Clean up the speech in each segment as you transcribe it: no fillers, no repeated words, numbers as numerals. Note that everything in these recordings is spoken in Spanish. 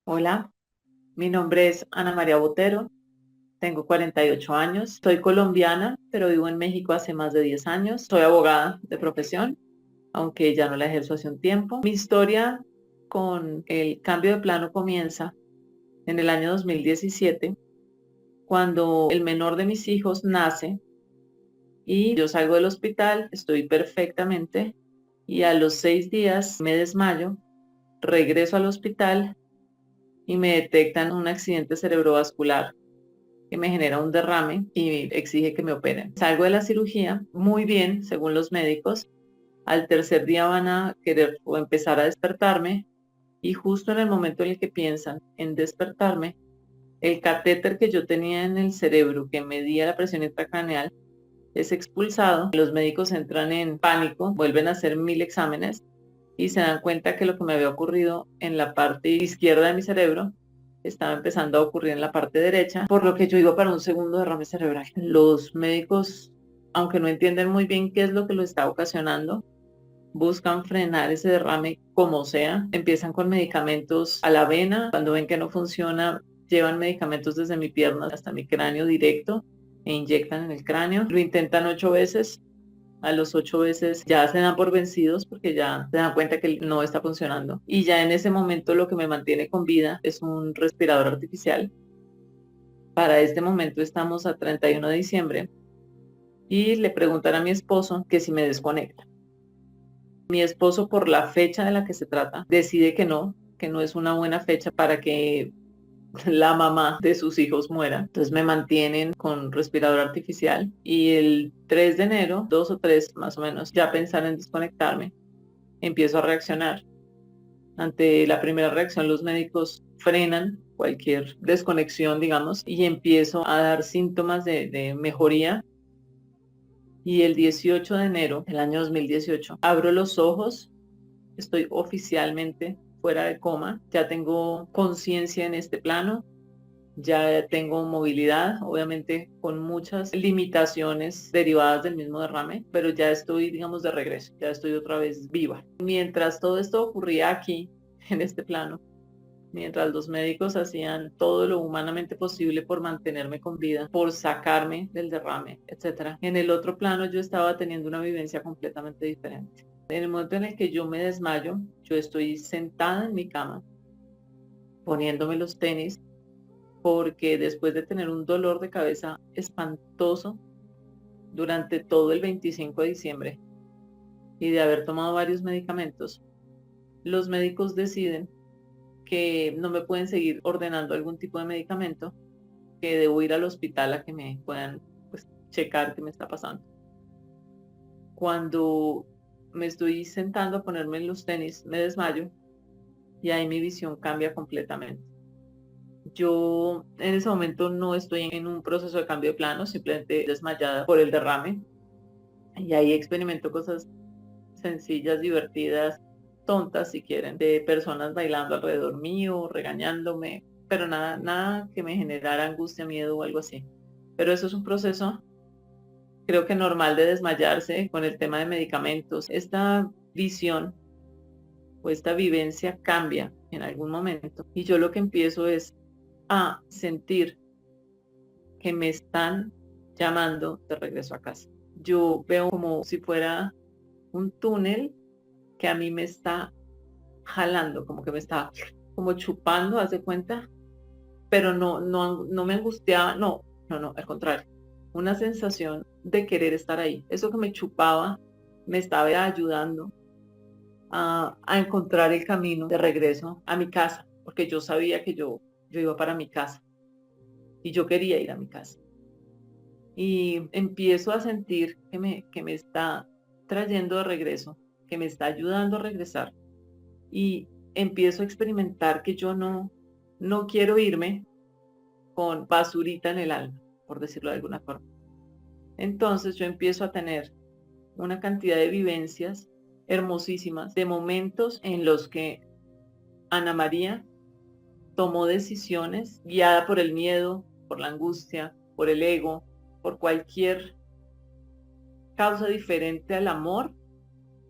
Hola, mi nombre es Ana María Botero, tengo 48 años, soy colombiana, pero vivo en México hace más de 10 años. Soy abogada de profesión, aunque ya no la ejerzo hace un tiempo. Mi historia con el cambio de plano comienza en el año 2017, cuando el menor de mis hijos nace y yo salgo del hospital, estoy perfectamente y a los 6 días me desmayo, regreso al hospital y me detectan un accidente cerebrovascular que me genera un derrame y exige que me operen. Salgo de la cirugía muy bien, según los médicos. Al tercer día van a querer o empezar a despertarme y justo en el momento en el que piensan en despertarme, el catéter que yo tenía en el cerebro que medía la presión intracraneal es expulsado. Los médicos entran en pánico, vuelven a hacer 1000 exámenes y se dan cuenta que lo que me había ocurrido en la parte izquierda de mi cerebro estaba empezando a ocurrir en la parte derecha, por lo que yo iba para un segundo derrame cerebral. Los médicos, aunque no entienden muy bien qué es lo que lo está ocasionando, buscan frenar ese derrame como sea. Empiezan con medicamentos a la vena. Cuando ven que no funciona, llevan medicamentos desde mi pierna hasta mi cráneo directo e inyectan en el cráneo. Lo intentan 8 veces. A los 8 veces ya se dan por vencidos porque ya se dan cuenta que no está funcionando. Y ya en ese momento lo que me mantiene con vida es un respirador artificial. Para este momento estamos a 31 de diciembre y le preguntan a mi esposo que si me desconecta. Mi esposo, por la fecha de la que se trata, decide que no es una buena fecha para que la mamá de sus hijos muera. Entonces me mantienen con respirador artificial y el 3 de enero, 2 o 3 más o menos, ya pensar en desconectarme, empiezo a reaccionar. Ante la primera reacción, los médicos frenan cualquier desconexión, digamos, y empiezo a dar síntomas de mejoría. Y el 18 de enero del año 2018 abro los ojos, estoy oficialmente fuera de coma, ya tengo conciencia en este plano, ya tengo movilidad, obviamente con muchas limitaciones derivadas del mismo derrame, pero ya estoy, digamos, de regreso, ya estoy otra vez viva. Mientras todo esto ocurría aquí, en este plano, mientras los médicos hacían todo lo humanamente posible por mantenerme con vida, por sacarme del derrame, etcétera, en el otro plano yo estaba teniendo una vivencia completamente diferente. En el momento en el que yo me desmayo, yo estoy sentada en mi cama, poniéndome los tenis, porque después de tener un dolor de cabeza espantoso durante todo el 25 de diciembre y de haber tomado varios medicamentos, los médicos deciden que no me pueden seguir ordenando algún tipo de medicamento, que debo ir al hospital a que me puedan, pues, checar qué me está pasando. Cuando me estoy sentando a ponerme los tenis, me desmayo y ahí mi visión cambia completamente. Yo en ese momento no estoy en un proceso de cambio de plano, simplemente desmayada por el derrame. Y ahí experimento cosas sencillas, divertidas, tontas si quieren, de personas bailando alrededor mío, regañándome, pero nada, nada que me generara angustia, miedo o algo así. Pero eso es un proceso, creo que normal de desmayarse con el tema de medicamentos. Esta visión o esta vivencia cambia en algún momento y yo lo que empiezo es a sentir que me están llamando de regreso a casa. Yo veo como si fuera un túnel que a mí me está jalando, como que me está como chupando, haz de cuenta, pero no me angustiaba, no, al contrario, una sensación de querer estar ahí. Eso que me chupaba me estaba ayudando a encontrar el camino de regreso a mi casa, porque yo sabía que yo iba para mi casa y yo quería ir a mi casa. Y empiezo a sentir que me está trayendo de regreso, que me está ayudando a regresar y empiezo a experimentar que yo no quiero irme con basurita en el alma, por decirlo de alguna forma. Entonces yo empiezo a tener una cantidad de vivencias hermosísimas, de momentos en los que Ana María tomó decisiones guiada por el miedo, por la angustia, por el ego, por cualquier causa diferente al amor,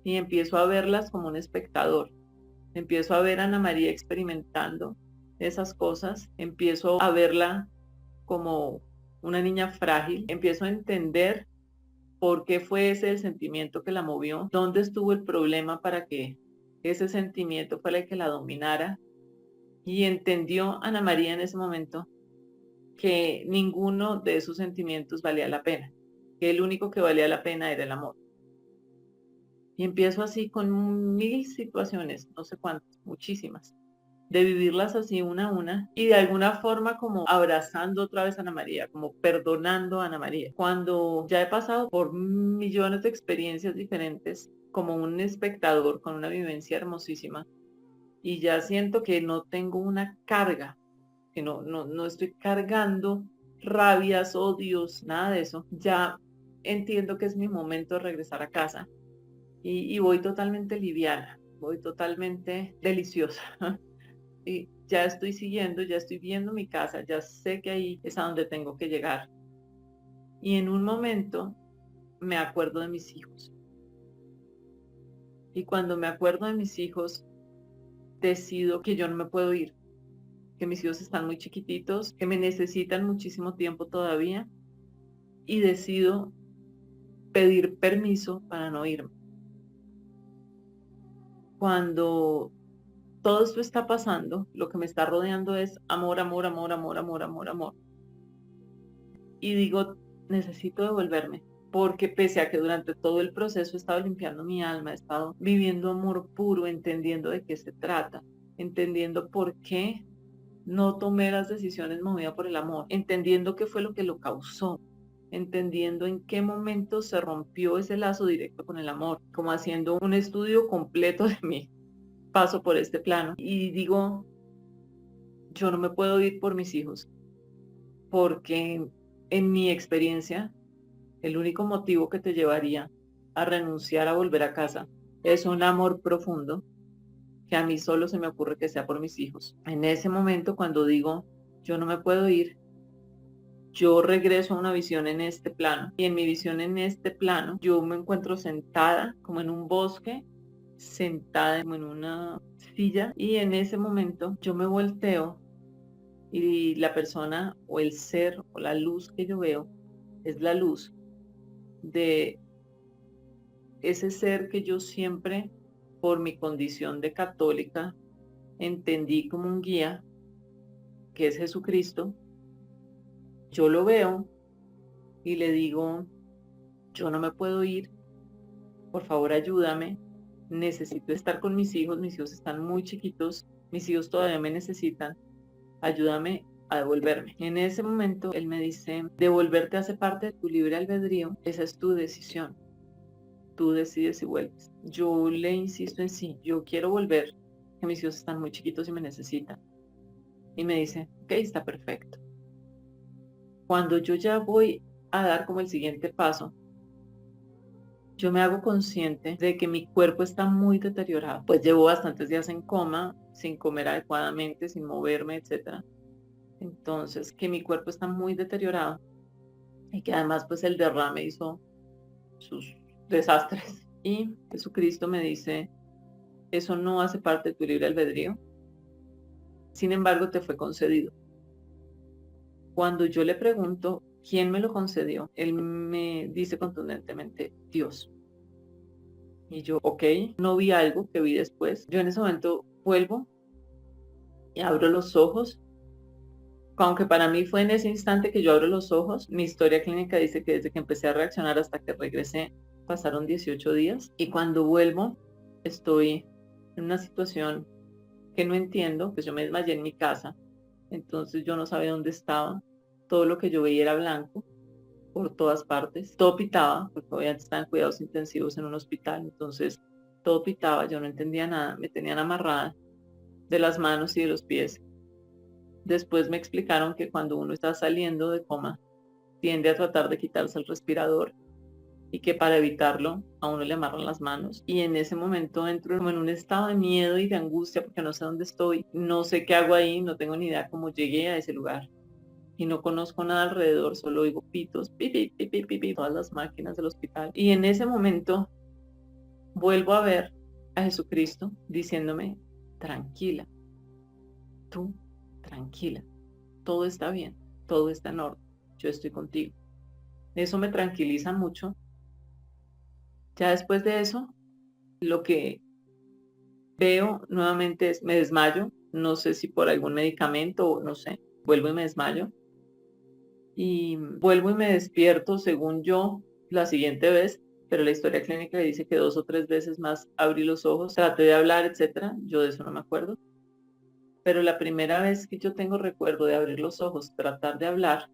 y empiezo a verlas como un espectador. Empiezo a ver a Ana María experimentando esas cosas, empiezo a verla como una niña frágil, empiezo a entender por qué fue ese el sentimiento que la movió, dónde estuvo el problema para que ese sentimiento fuera el que la dominara. Y entendió Ana María en ese momento que ninguno de esos sentimientos valía la pena, que el único que valía la pena era el amor. Y empiezo así con 1000 situaciones, no sé cuántas, muchísimas, de vivirlas así una a una y de alguna forma como abrazando otra vez a Ana María, como perdonando a Ana María. Cuando ya he pasado por millones de experiencias diferentes como un espectador con una vivencia hermosísima y ya siento que no tengo una carga, que no estoy cargando rabias, odios, nada de eso, ya entiendo que es mi momento de regresar a casa y voy totalmente liviana, voy totalmente deliciosa. Y ya estoy siguiendo, ya estoy viendo mi casa, ya sé que ahí es a donde tengo que llegar. Y en un momento me acuerdo de mis hijos. Y cuando me acuerdo de mis hijos, decido que yo no me puedo ir, que mis hijos están muy chiquititos, que me necesitan muchísimo tiempo todavía. Y decido pedir permiso para no irme. Cuando todo esto está pasando, lo que me está rodeando es amor, amor, amor, amor, amor, amor, amor. Y digo, necesito devolverme, porque pese a que durante todo el proceso he estado limpiando mi alma, he estado viviendo amor puro, entendiendo de qué se trata, entendiendo por qué no tomé las decisiones movidas por el amor, entendiendo qué fue lo que lo causó, entendiendo en qué momento se rompió ese lazo directo con el amor, como haciendo un estudio completo de mi paso por este plano. Y digo, yo no me puedo ir por mis hijos, porque en mi experiencia, el único motivo que te llevaría a renunciar a volver a casa es un amor profundo que a mí solo se me ocurre que sea por mis hijos. En ese momento, cuando digo, yo no me puedo ir, yo regreso a una visión en este plano. Y en mi visión en este plano, yo me encuentro sentada como en un bosque, sentada como en una silla. Y en ese momento yo me volteo y la persona o el ser o la luz que yo veo es la luz de ese ser que yo siempre, por mi condición de católica, entendí como un guía, que es Jesucristo. Yo lo veo y le digo, yo no me puedo ir, por favor ayúdame, necesito estar con mis hijos están muy chiquitos, mis hijos todavía me necesitan, ayúdame a devolverme. En ese momento él me dice, devolverte hace parte de tu libre albedrío, esa es tu decisión, tú decides si vuelves. Yo le insisto en sí, yo quiero volver, que mis hijos están muy chiquitos y me necesitan. Y me dice, ok, está perfecto. Cuando yo ya voy a dar como el siguiente paso, yo me hago consciente de que mi cuerpo está muy deteriorado, pues llevo bastantes días en coma, sin comer adecuadamente, sin moverme, etc. Entonces, que mi cuerpo está muy deteriorado y que además pues el derrame hizo sus desastres. Y Jesucristo me dice, eso no hace parte de tu libre albedrío, sin embargo te fue concedido. Cuando yo le pregunto quién me lo concedió, él me dice contundentemente, Dios. Y yo, ok, no vi algo que vi después. Yo en ese momento vuelvo y abro los ojos. Aunque para mí fue en ese instante que yo abro los ojos, mi historia clínica dice que desde que empecé a reaccionar hasta que regresé pasaron 18 días. Y cuando vuelvo estoy en una situación que no entiendo, pues yo me desmayé en mi casa. Entonces yo no sabía dónde estaba. Todo lo que yo veía era blanco por todas partes. Todo pitaba, porque obviamente estaba en cuidados intensivos en un hospital. Entonces todo pitaba, yo no entendía nada. Me tenían amarrada de las manos y de los pies. Después me explicaron que cuando uno está saliendo de coma, tiende a tratar de quitarse el respirador y que para evitarlo a uno le amarran las manos. Y en ese momento entro como en un estado de miedo y de angustia porque no sé dónde estoy, no sé qué hago ahí, no tengo ni idea cómo llegué a ese lugar. Y no conozco nada alrededor, solo oigo pitos, pipi, pipi, pipi, todas las máquinas del hospital. Y en ese momento vuelvo a ver a Jesucristo diciéndome, tranquila, tú tranquila, todo está bien, todo está en orden, yo estoy contigo. Eso me tranquiliza mucho. Ya después de eso, lo que veo nuevamente es, me desmayo, no sé si por algún medicamento o no sé, vuelvo y me desmayo. Y vuelvo y me despierto según yo la siguiente vez, pero la historia clínica dice que 2 o 3 veces más abrí los ojos, traté de hablar, etcétera. Yo de eso no me acuerdo. Pero la primera vez que yo tengo recuerdo de abrir los ojos, tratar de hablar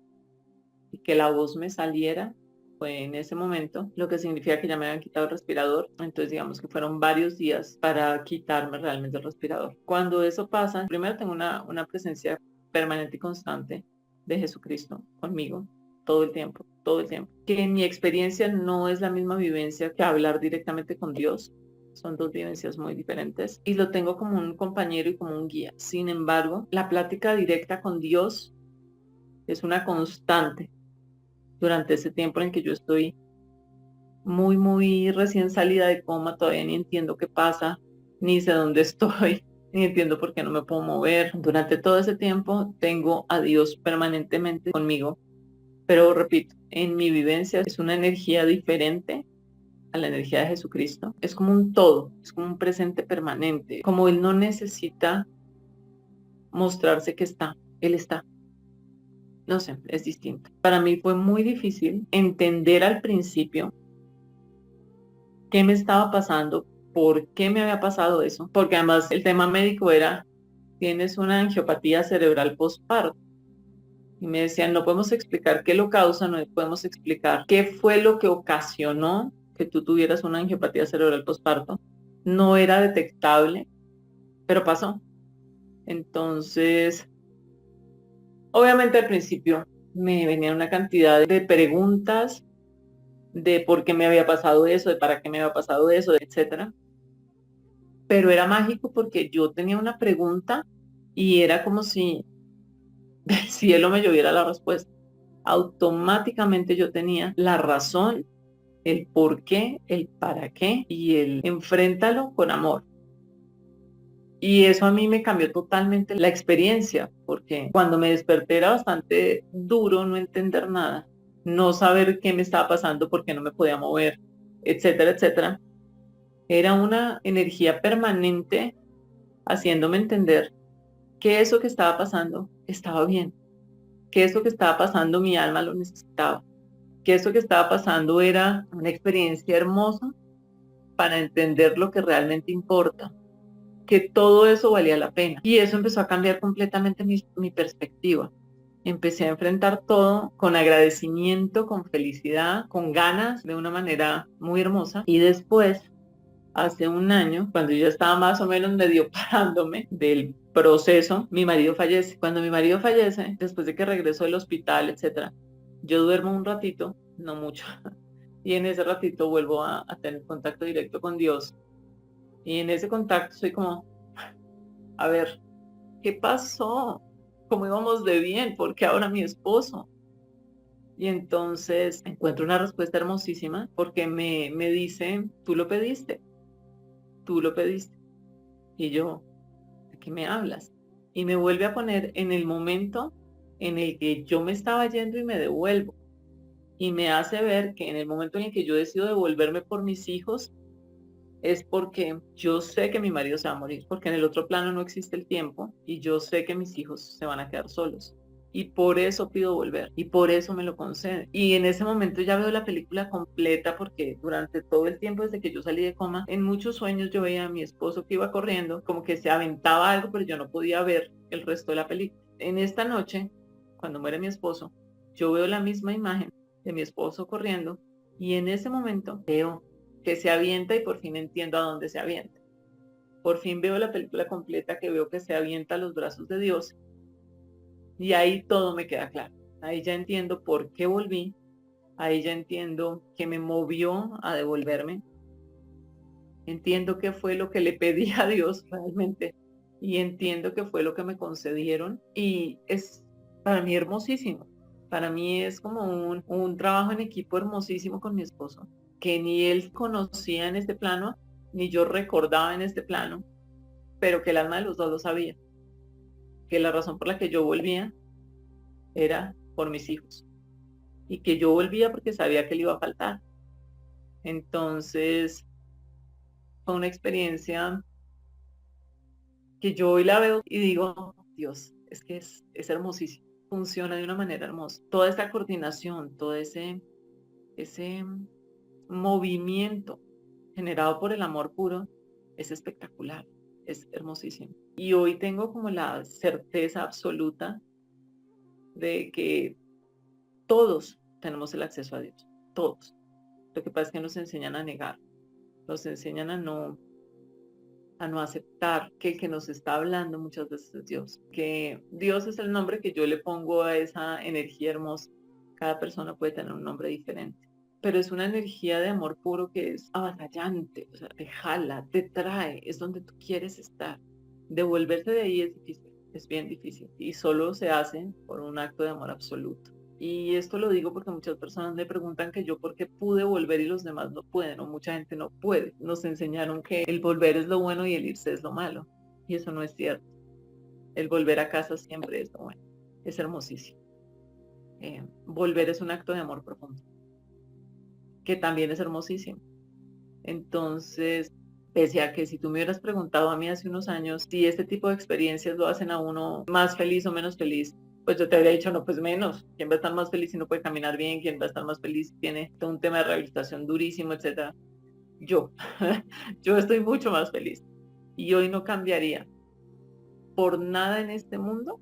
y que la voz me saliera, fue en ese momento, lo que significa que ya me habían quitado el respirador. Entonces, digamos que fueron varios días para quitarme realmente el respirador. Cuando eso pasa, primero tengo una presencia permanente y constante de Jesucristo conmigo todo el tiempo, todo el tiempo. Que en mi experiencia no es la misma vivencia que hablar directamente con Dios. Son dos vivencias muy diferentes y lo tengo como un compañero y como un guía. Sin embargo, la plática directa con Dios es una constante durante ese tiempo en que yo estoy muy recién salida de coma, todavía ni entiendo qué pasa, ni sé dónde estoy, ni entiendo por qué no me puedo mover. Durante todo ese tiempo tengo a Dios permanentemente conmigo, pero repito, en mi vivencia es una energía diferente a la energía de Jesucristo. Es como un todo, es como un presente permanente, como Él no necesita mostrarse que está, Él está. No sé, es distinto. Para mí fue muy difícil entender al principio qué me estaba pasando, por qué me había pasado eso, porque además el tema médico era, tienes una angiopatía cerebral postparto. Y me decían, no podemos explicar qué lo causa, no podemos explicar qué fue lo que ocasionó que tú tuvieras una angiopatía cerebral postparto. No era detectable, pero pasó. Entonces, obviamente al principio me venían una cantidad de preguntas de por qué me había pasado eso, de para qué me había pasado eso, etcétera. Pero era mágico porque yo tenía una pregunta y era como si del cielo me lloviera la respuesta. Automáticamente yo tenía la razón, el por qué, el para qué y el enfréntalo con amor. Y eso a mí me cambió totalmente la experiencia, porque cuando me desperté era bastante duro no entender nada, no saber qué me estaba pasando, por qué no me podía mover, etcétera, etcétera. Era una energía permanente haciéndome entender que eso que estaba pasando estaba bien, que eso que estaba pasando mi alma lo necesitaba, que eso que estaba pasando era una experiencia hermosa para entender lo que realmente importa, que todo eso valía la pena. Y eso empezó a cambiar completamente mi perspectiva. Empecé a enfrentar todo con agradecimiento, con felicidad, con ganas, de una manera muy hermosa. Y después, hace un año, cuando yo estaba más o menos medio parándome del proceso, mi marido fallece. Cuando mi marido fallece, después de que regresó del hospital, etcétera, yo duermo un ratito, no mucho, y en ese ratito vuelvo a tener contacto directo con Dios. Y en ese contacto soy como, a ver, ¿qué pasó? ¿Cómo íbamos de bien? ¿Por qué ahora mi esposo? Y entonces encuentro una respuesta hermosísima porque me dice, tú lo pediste, tú lo pediste. Y yo, ¿de qué me hablas? Y me vuelve a poner en el momento en el que yo me estaba yendo y me devuelvo. Y me hace ver que en el momento en el que yo decido devolverme por mis hijos, es porque yo sé que mi marido se va a morir, porque en el otro plano no existe el tiempo y yo sé que mis hijos se van a quedar solos. Y por eso pido volver y por eso me lo concede. Y en ese momento ya veo la película completa porque durante todo el tiempo desde que yo salí de coma, en muchos sueños yo veía a mi esposo que iba corriendo, como que se aventaba algo, pero yo no podía ver el resto de la película. En esta noche, cuando muere mi esposo, yo veo la misma imagen de mi esposo corriendo y en ese momento veo que se avienta y por fin entiendo a dónde se avienta. Por fin veo la película completa, que veo que se avienta a los brazos de Dios y ahí todo me queda claro. Ahí ya entiendo por qué volví, ahí ya entiendo que me movió a devolverme, entiendo qué fue lo que le pedí a Dios realmente y entiendo qué fue lo que me concedieron y es para mí hermosísimo. Para mí es como un trabajo en equipo hermosísimo con mi esposo, que ni él conocía en este plano, ni yo recordaba en este plano, pero que el alma de los dos lo sabía. que la razón por la que yo volvía era por mis hijos y que yo volvía porque sabía que le iba a faltar. Entonces fue una experiencia que yo hoy la veo y digo, Dios, es que es hermosísimo, funciona de una manera hermosa. Toda esta coordinación, todo ese movimiento generado por el amor puro es espectacular, es hermosísimo. Y hoy tengo como la certeza absoluta de que todos tenemos el acceso a Dios, todos. Lo que pasa es que nos enseñan a negar, nos enseñan a no aceptar que el que nos está hablando muchas veces es Dios, que Dios es el nombre que yo le pongo a esa energía hermosa. Cada persona puede tener un nombre diferente, pero es una energía de amor puro que es avasallante, o sea, te jala, te trae, es donde tú quieres estar. Devolverse de ahí es difícil, es bien difícil, y solo se hace por un acto de amor absoluto. Y esto lo digo porque muchas personas me preguntan que yo por qué pude volver y los demás no pueden, o mucha gente no puede. Nos enseñaron que el volver es lo bueno y el irse es lo malo. Y eso no es cierto. El volver a casa siempre es lo bueno. Es hermosísimo. Volver es un acto de amor profundo, que también es hermosísimo. Entonces, pese a que si tú me hubieras preguntado a mí hace unos años si este tipo de experiencias lo hacen a uno más feliz o menos feliz, pues yo te habría dicho, no, pues menos. ¿Quién va a estar más feliz si no puede caminar bien? ¿Quién va a estar más feliz si tiene todo un tema de rehabilitación durísimo, etcétera? Yo, yo estoy mucho más feliz. Y hoy no cambiaría por nada en este mundo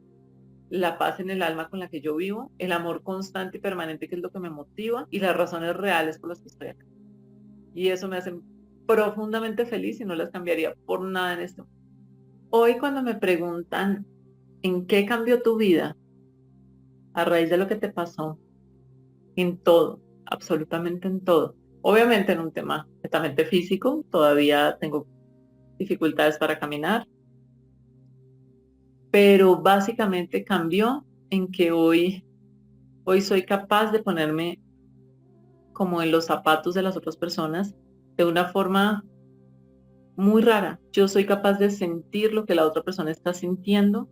la paz en el alma con la que yo vivo, el amor constante y permanente que es lo que me motiva y las razones reales por las que estoy acá. Y eso me hace profundamente feliz y no las cambiaría por nada en este mundo. Hoy cuando me preguntan en qué cambió tu vida a raíz de lo que te pasó, en todo, absolutamente en todo. Obviamente en un tema netamente físico, todavía tengo dificultades para caminar, pero básicamente cambió en que hoy soy capaz de ponerme como en los zapatos de las otras personas de una forma muy rara. Yo soy capaz de sentir lo que la otra persona está sintiendo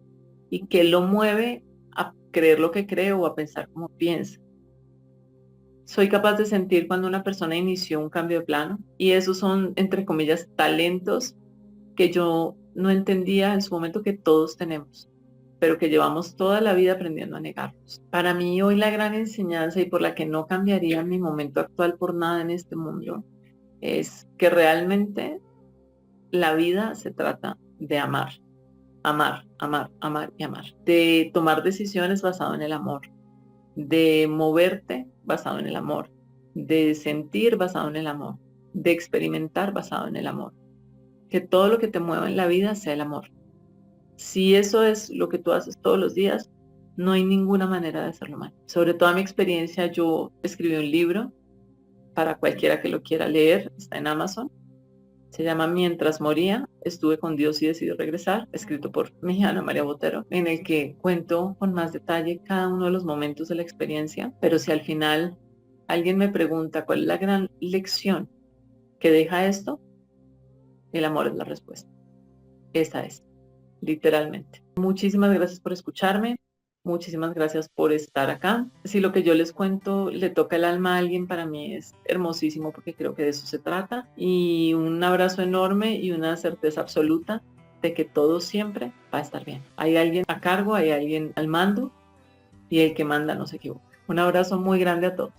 y que lo mueve a creer lo que cree o a pensar como piensa. Soy capaz de sentir cuando una persona inició un cambio de plano y esos son, entre comillas, talentos que yo no entendía en su momento que todos tenemos, pero que llevamos toda la vida aprendiendo a negarlos. Para mí hoy la gran enseñanza y por la que no cambiaría mi momento actual por nada en este mundo es que realmente la vida se trata de amar, amar, amar, amar y amar, de tomar decisiones basado en el amor, de moverte basado en el amor, de sentir basado en el amor, de experimentar basado en el amor. Que todo lo que te mueva en la vida sea el amor. Si eso es lo que tú haces todos los días, no hay ninguna manera de hacerlo mal. Sobre toda mi experiencia, yo escribí un libro para cualquiera que lo quiera leer, está en Amazon. Se llama Mientras moría, estuve con Dios y decidí regresar, escrito por mi Ana María Botero, en el que cuento con más detalle cada uno de los momentos de la experiencia, pero si al final alguien me pregunta cuál es la gran lección que deja esto, el amor es la respuesta. Esa es, literalmente. Muchísimas gracias por escucharme. Muchísimas gracias por estar acá. Si lo que yo les cuento le toca el alma a alguien, para mí es hermosísimo porque creo que de eso se trata. Y un abrazo enorme y una certeza absoluta de que todo siempre va a estar bien. Hay alguien a cargo, hay alguien al mando y el que manda no se equivoca. Un abrazo muy grande a todos.